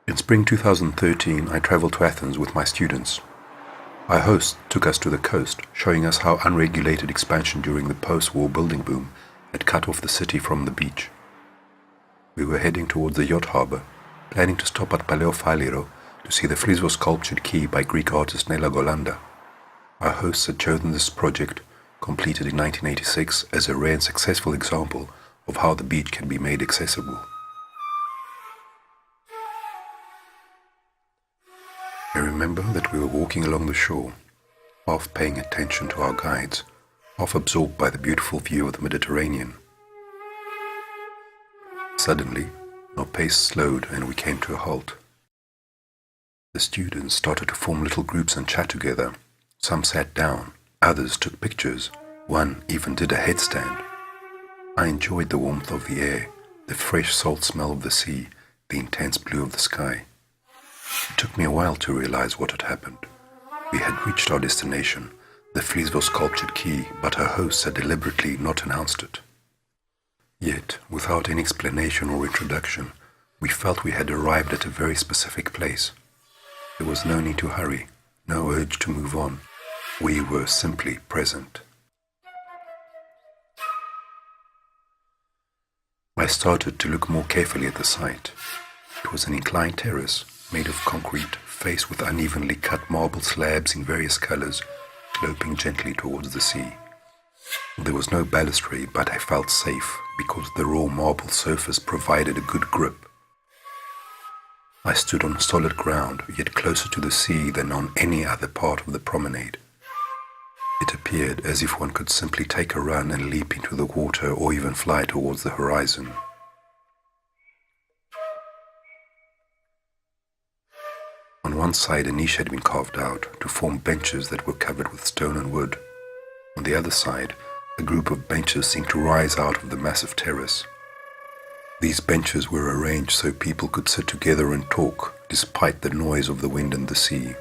In spring 2013, I traveled to Athens with my students. Our host took us to the coast, showing us how unregulated expansion during the post-war building boom had cut off the city from the beach. We were heading towards the yacht harbor, planning to stop at Faliro to see the Flisvos sculptured Quay by Greek artist Nella Golanda. Our hosts had chosen this project, completed in 1986, as a rare and successful example of how the beach can be made accessible. I remember that we were walking along the shore, half paying attention to our guides, half absorbed by the beautiful view of the Mediterranean. Suddenly, our pace slowed and we came to a halt. The students started to form little groups and chat together. Some sat down, others took pictures, one even did a headstand. I enjoyed the warmth of the air, the fresh salt smell of the sea, the intense blue of the sky. It took me a while to realize what had happened. We had reached our destination, the Flisvos sculptured Quay, but our hosts had deliberately not announced it. Yet, without any explanation or introduction, we felt we had arrived at a very specific place. There was no need to hurry, no urge to move on. We were simply present. I started to look more carefully at the site. It was an inclined terrace, made of concrete, faced with unevenly cut marble slabs in various colors, sloping gently towards the sea. There was no balustrade, but I felt safe because the raw marble surface provided a good grip. I stood on solid ground, yet closer to the sea than on any other part of the promenade. It appeared as if one could simply take a run and leap into the water or even fly towards the horizon. On one side, a niche had been carved out to form benches that were covered with stone and wood. On the other side, a group of benches seemed to rise out of the massive terrace. These benches were arranged so people could sit together and talk, despite the noise of the wind and the sea.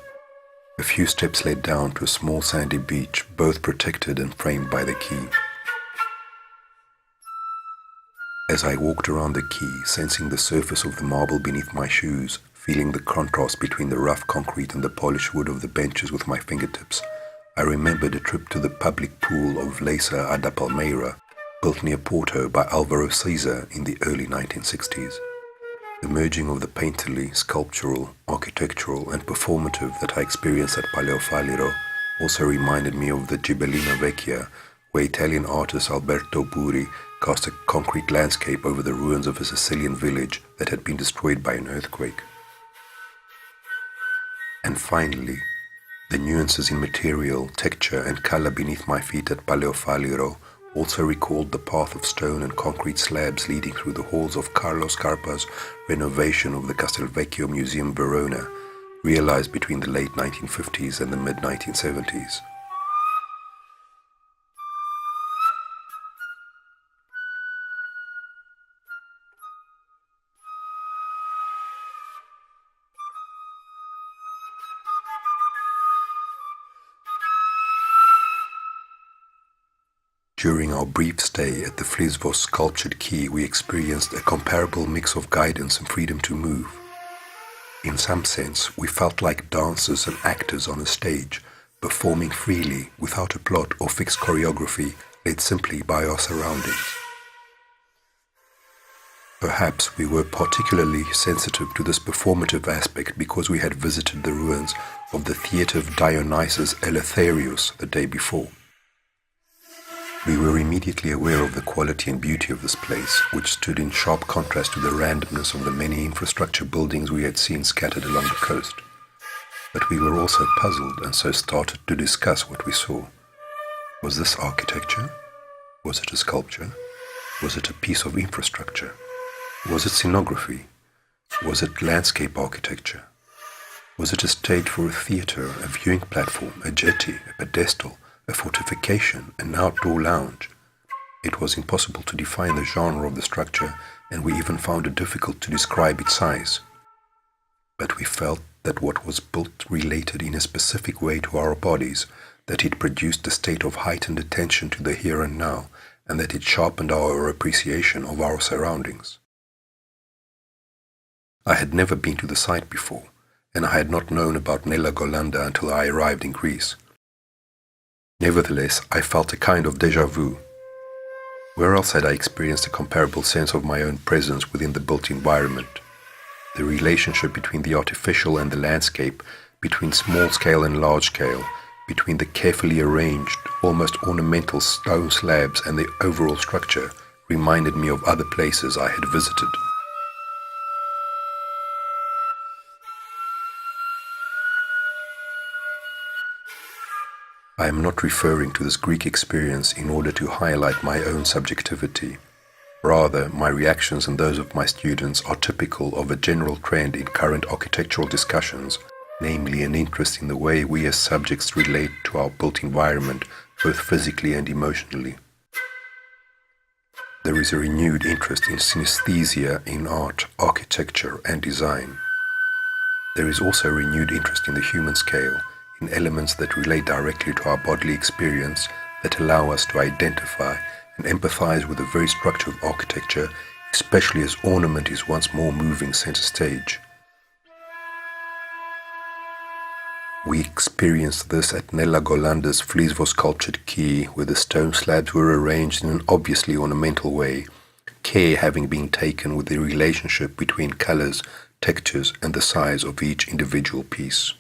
A few steps led down to a small sandy beach, both protected and framed by the quay. As I walked around the quay, sensing the surface of the marble beneath my shoes, feeling the contrast between the rough concrete and the polished wood of the benches with my fingertips, I remembered a trip to the public pool of Lesa ada Palmeira, built near Porto by Álvaro Siza in the early 1960s. The merging of the painterly, sculptural, architectural and performative that I experienced at Paleo Faliro also reminded me of the Gibellina Vecchia, where Italian artist Alberto Buri cast a concrete landscape over the ruins of a Sicilian village that had been destroyed by an earthquake. And finally, the nuances in material, texture and color beneath my feet at Paleo Faliro also recalled the path of stone and concrete slabs leading through the halls of Carlo Scarpa's renovation of the Castelvecchio Museum Verona, realized between the late 1950s and the mid-1970s. During our brief stay at the Flisvos sculptured Quay, we experienced a comparable mix of guidance and freedom to move. In some sense, we felt like dancers and actors on a stage, performing freely without a plot or fixed choreography, led simply by our surroundings. Perhaps we were particularly sensitive to this performative aspect because we had visited the ruins of the theatre of Dionysus Eleutherius the day before. We were immediately aware of the quality and beauty of this place, which stood in sharp contrast to the randomness of the many infrastructure buildings we had seen scattered along the coast. But we were also puzzled and so started to discuss what we saw. Was this architecture? Was it a sculpture? Was it a piece of infrastructure? Was it scenography? Was it landscape architecture? Was it a stage for a theatre, a viewing platform, a jetty, a pedestal, a fortification, an outdoor lounge? It was impossible to define the genre of the structure, and we even found it difficult to describe its size. But we felt that what was built related in a specific way to our bodies, that it produced a state of heightened attention to the here and now, and that it sharpened our appreciation of our surroundings. I had never been to the site before, and I had not known about Nella Golanda until I arrived in Greece. Nevertheless, I felt a kind of déjà vu. Where else had I experienced a comparable sense of my own presence within the built environment? The relationship between the artificial and the landscape, between small scale and large scale, between the carefully arranged, almost ornamental stone slabs and the overall structure, reminded me of other places I had visited. I am not referring to this Greek experience in order to highlight my own subjectivity. Rather, my reactions and those of my students are typical of a general trend in current architectural discussions, namely an interest in the way we as subjects relate to our built environment, both physically and emotionally. There is a renewed interest in synesthesia in art, architecture, and design. There is also a renewed interest in the human scale, in elements that relate directly to our bodily experience, that allow us to identify and empathize with the very structure of architecture, especially as ornament is once more moving center stage. We experienced this at Nella Golanda's Flisvos sculptured Quay, where the stone slabs were arranged in an obviously ornamental way, care having been taken with the relationship between colors, textures, and the size of each individual piece.